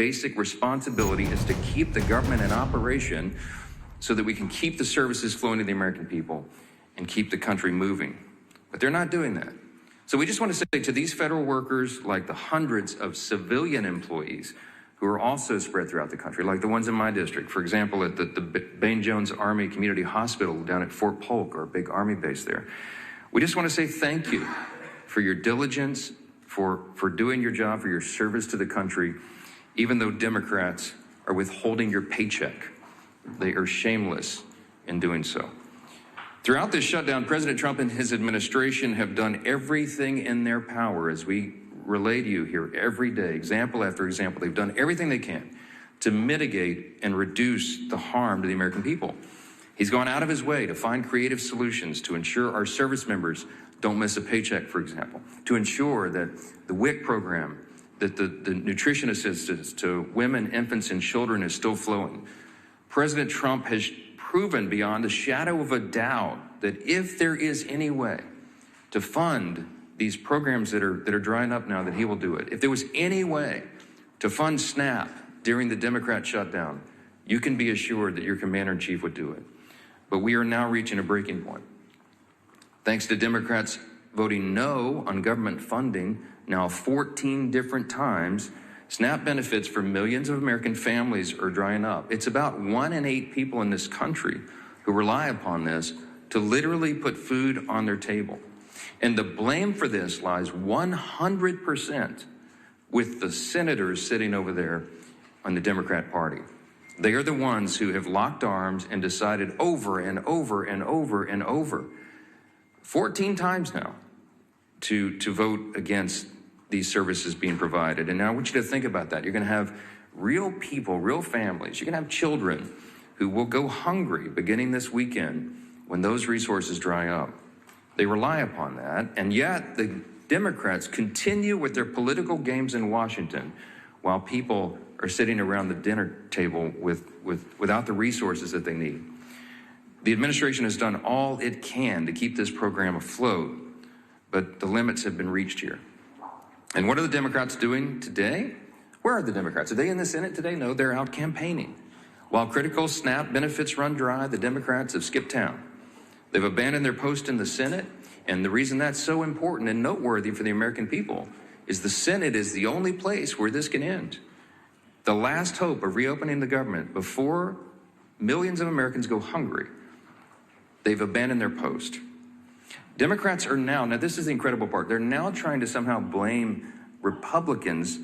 basic responsibility is to keep the government in operation so that we can keep the services flowing to the American people and keep the country moving. But they're not doing that. So we just want to say to these federal workers, like the hundreds of civilian employees who are also spread throughout the country, like the ones in my district, for example, at the Bain Jones Army Community Hospital down at Fort Polk, our big Army base there. We just want to say thank you for your diligence, for doing your job, for your service to the country, even though Democrats are withholding your paycheck. They are shameless in doing so. Throughout this shutdown, President Trump and his administration have done everything in their power, as we relay to you here every day, example after example. They've done everything they can to mitigate and reduce the harm to the American people. He's gone out of his way to find creative solutions to ensure our service members don't miss a paycheck, for example, to ensure that the WIC program, that the nutrition assistance to women, infants, and children is still flowing. President Trump has proven beyond a shadow of a doubt that if there is any way to fund these programs that are drying up now, that he will do it. If there was any way to fund SNAP during the Democrat shutdown, you can be assured that your commander-in-chief would do it. But we are now reaching a breaking point. Thanks to Democrats voting no on government funding now 14 different times, SNAP benefits for millions of American families are drying up. It's about 1 in 8 people in this country who rely upon this to literally put food on their table. And the blame for this lies 100% with the senators sitting over there on the Democrat Party. They are the ones who have locked arms and decided over and over and over and over, 14 times now, to vote against these services being provided. And now I want you to think about that. You're going to have real people, real families. You're going to have children who will go hungry beginning this weekend when those resources dry up. They rely upon that, and yet the Democrats continue with their political games in Washington while people are sitting around the dinner table without the resources that they need. The administration has done all it can to keep this program afloat, but the limits have been reached here. And what are the Democrats doing today? Where are the Democrats? Are they in the Senate today? No, they're out campaigning. While critical SNAP benefits run dry, the Democrats have skipped town. They've abandoned their post in the Senate, and the reason that's so important and noteworthy for the American people is the Senate is the only place where this can end. The last hope of reopening the government before millions of Americans go hungry. They've abandoned their post. Democrats are now this is the incredible part, they're now trying to somehow blame Republicans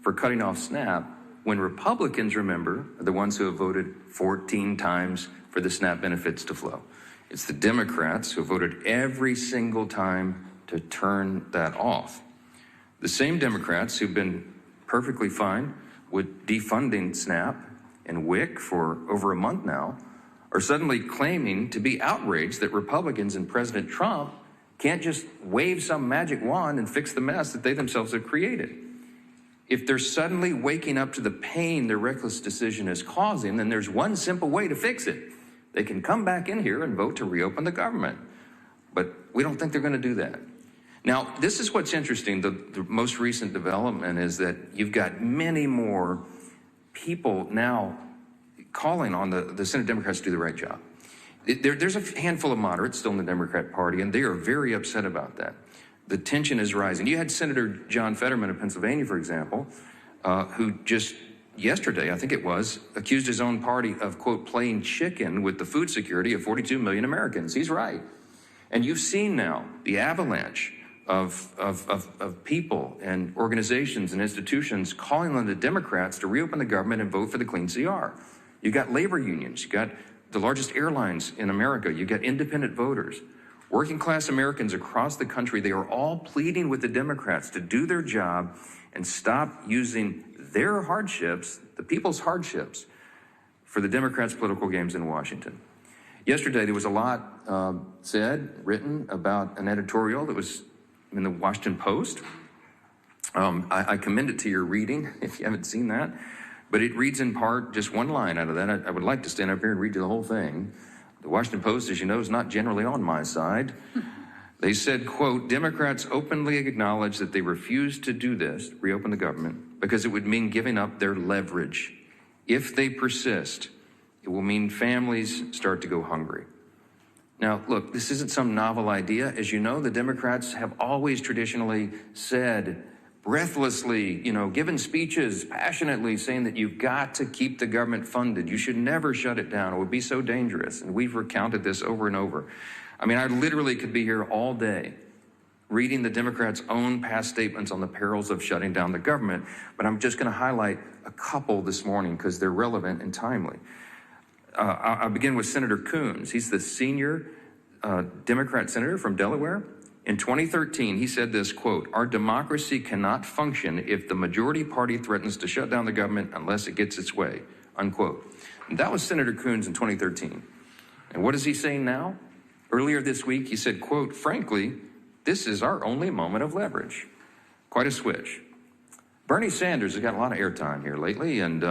for cutting off SNAP when Republicans, remember, are the ones who have voted 14 times for the SNAP benefits to flow. It's the Democrats who voted every single time to turn that off. The same Democrats who've been perfectly fine with defunding SNAP and WIC for over a month now are suddenly claiming to be outraged that Republicans and President Trump can't just wave some magic wand and fix the mess that they themselves have created. If they're suddenly waking up to the pain their reckless decision is causing, then there's one simple way to fix it. They can come back in here and vote to reopen the government. But we don't think they're going to do that. Now, this is what's interesting. The most recent development is that you've got many more people now calling on the Senate Democrats to do the right job. There's a handful of moderates still in the Democrat Party, and they are very upset about that. The tension is rising. You had Senator John Fetterman of Pennsylvania, for example, who just yesterday, I think it was, accused his own party of, quote, playing chicken with the food security of 42 million Americans. He's right. And you've seen now the avalanche of people and organizations and institutions calling on the Democrats to reopen the government and vote for the clean CR. You got labor unions, you got the largest airlines in America, you got independent voters, working class Americans across the country. They are all pleading with the Democrats to do their job and stop using their hardships, the people's hardships, for the Democrats' political games in Washington. Yesterday, there was a lot said, written about an editorial that was in the Washington Post. I commend it to your reading if you haven't seen that. But it reads in part just one line out of that. I would like to stand up here and read you the whole thing. The Washington Post, as you know, is not generally on my side. They said, quote, Democrats openly acknowledge that they refuse to do this, reopen the government, because it would mean giving up their leverage. If they persist, it will mean families start to go hungry. Now, look, this isn't some novel idea. As you know, the Democrats have always traditionally said, breathlessly, given speeches passionately saying that you've got to keep the government funded. You should never shut it down. It would be so dangerous. And we've recounted this over and over. I mean, I literally could be here all day reading the Democrats' own past statements on the perils of shutting down the government, but I'm just going to highlight a couple this morning because they're relevant and timely. I'll begin with Senator Coons. He's the senior Democrat senator from Delaware. In 2013, he said this, quote, "Our democracy cannot function if the majority party threatens to shut down the government unless it gets its way," unquote. And that was Senator Coons in 2013. And what is he saying now? Earlier this week, he said, quote, "Frankly, this is our only moment of leverage." Quite a switch. Bernie Sanders has got a lot of airtime here lately, and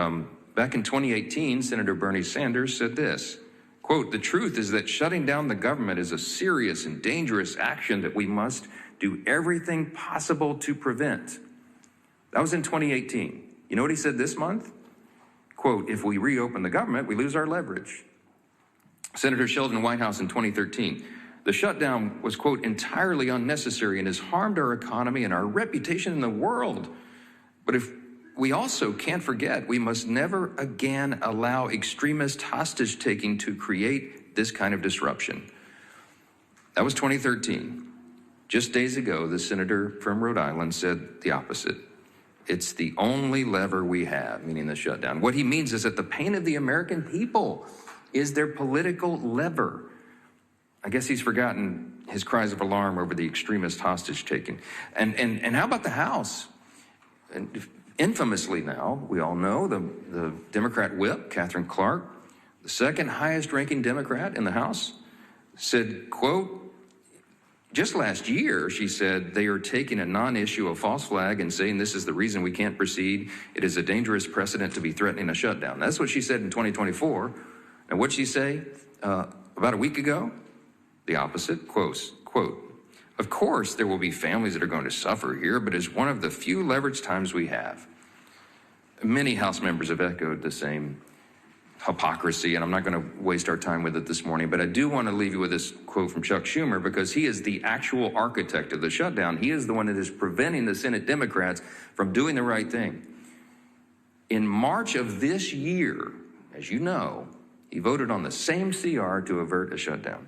back in 2018, Senator Bernie Sanders said this, quote, "The truth is that shutting down the government is a serious and dangerous action that we must do everything possible to prevent." That was in 2018. You know what he said this month? Quote, "If we reopen the government, we lose our leverage." Senator Sheldon Whitehouse in 2013, "The shutdown was, quote, entirely unnecessary and has harmed our economy and our reputation in the world. But if we also can't forget, we must never again allow extremist hostage-taking to create this kind of disruption." That was 2013. Just days ago, the senator from Rhode Island said the opposite. It's the only lever we have, meaning the shutdown. What he means is that the pain of the American people is their political lever. I guess he's forgotten his cries of alarm over the extremist hostage-taking. And how about the House? And infamously now, we all know, the Democrat whip, Catherine Clark, the second highest ranking Democrat in the House, said, quote, just last year, she said, "They are taking a non-issue, a false flag, and saying this is the reason we can't proceed. It is a dangerous precedent to be threatening a shutdown." That's what she said in 2024. And what'd she say about a week ago? The opposite, quote, "Of course, there will be families that are going to suffer here, but it's one of the few leverage times we have." Many House members have echoed the same hypocrisy, and I'm not going to waste our time with it this morning, but I do want to leave you with this quote from Chuck Schumer because he is the actual architect of the shutdown. He is the one that is preventing the Senate Democrats from doing the right thing. In March of this year, as you know, he voted on the same CR to avert a shutdown.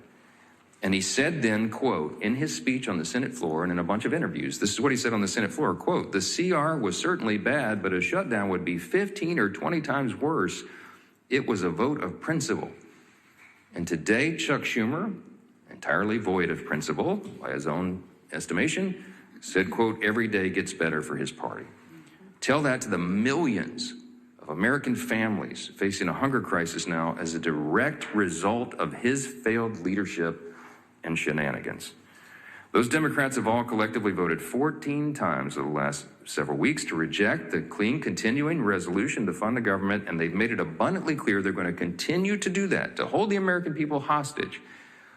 And he said then, quote, in his speech on the Senate floor and in a bunch of interviews, this is what he said on the Senate floor, quote, "The CR was certainly bad, but a shutdown would be 15 or 20 times worse. It was a vote of principle." And today, Chuck Schumer, entirely void of principle by his own estimation, said, quote, "Every day gets better for his party." Tell that to the millions of American families facing a hunger crisis now as a direct result of his failed leadership and shenanigans. Those Democrats have all collectively voted 14 times over the last several weeks to reject the clean continuing resolution to fund the government, and they've made it abundantly clear they're going to continue to do that, to hold the American people hostage,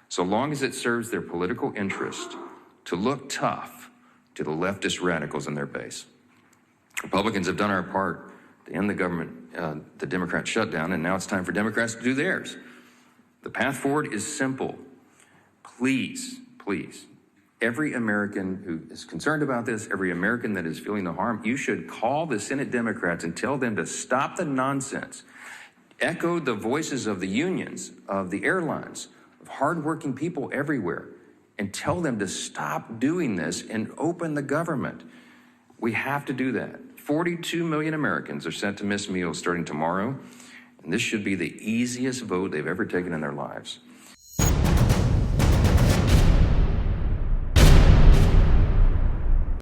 so long as it serves their political interest to look tough to the leftist radicals in their base. Republicans have done our part to end the government, the Democrat shutdown, and now it's time for Democrats to do theirs. The path forward is simple. Please, every American who is concerned about this, every American that is feeling the harm, you should call the Senate Democrats and tell them to stop the nonsense. Echo the voices of the unions, of the airlines, of hardworking people everywhere, and tell them to stop doing this and open the government. We have to do that. 42 million Americans are set to miss meals starting tomorrow, and this should be the easiest vote they've ever taken in their lives.